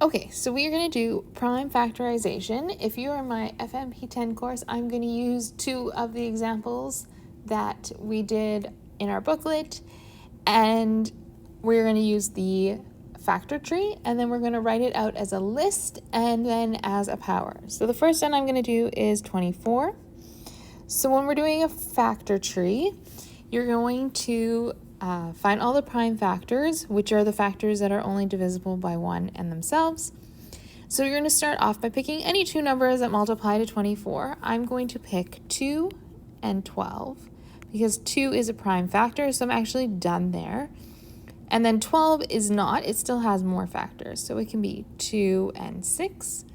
Okay, so we are going to do prime factorization. If you are in my FMP10 course, I'm going to use two of the examples that we did in our booklet, and we're going to use the factor tree, and then we're going to write it out as a list and then as a power. So the first one I'm going to do is 24. So when we're doing a factor tree, you're going to find all the prime factors, which are the factors that are only divisible by 1 and themselves. So you're going to start off by picking any two numbers that multiply to 24. I'm going to pick 2 and 12 because 2 is a prime factor, so I'm actually done there. And then 12 is not, it still has more factors. So it can be 2 and 6.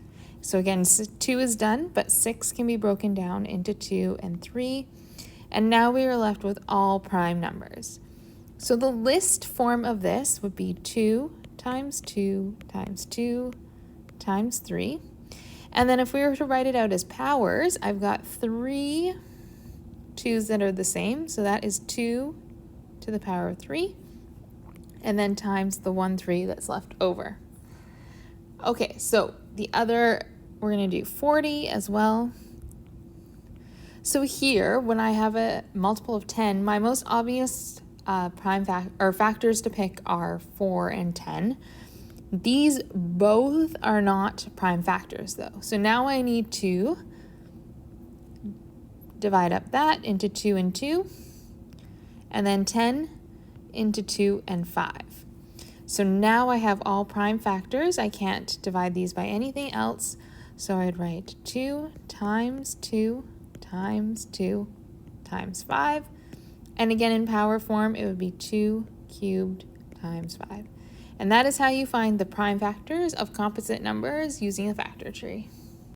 So again, 2 is done, but 6 can be broken down into 2 and 3. And now we are left with all prime numbers. So the list form of this would be 2 times 2 times 2 times 3. And then if we were to write it out as powers, I've got 3 2's that are the same. So that is 2 to the power of 3. And then times the 1 3 that's left over. Okay, so the other, we're going to do 40 as well. So here, when I have a multiple of 10, my most obvious factors to pick are 4 and 10. These both are not prime factors though. So now I need to divide up that into 2 and 2, and then 10 into 2 and 5. So now I have all prime factors. I can't divide these by anything else. So I'd write 2 times 2 times 2 times 5. And again, in power form, it would be 2 cubed times 5. And that is how you find the prime factors of composite numbers using a factor tree.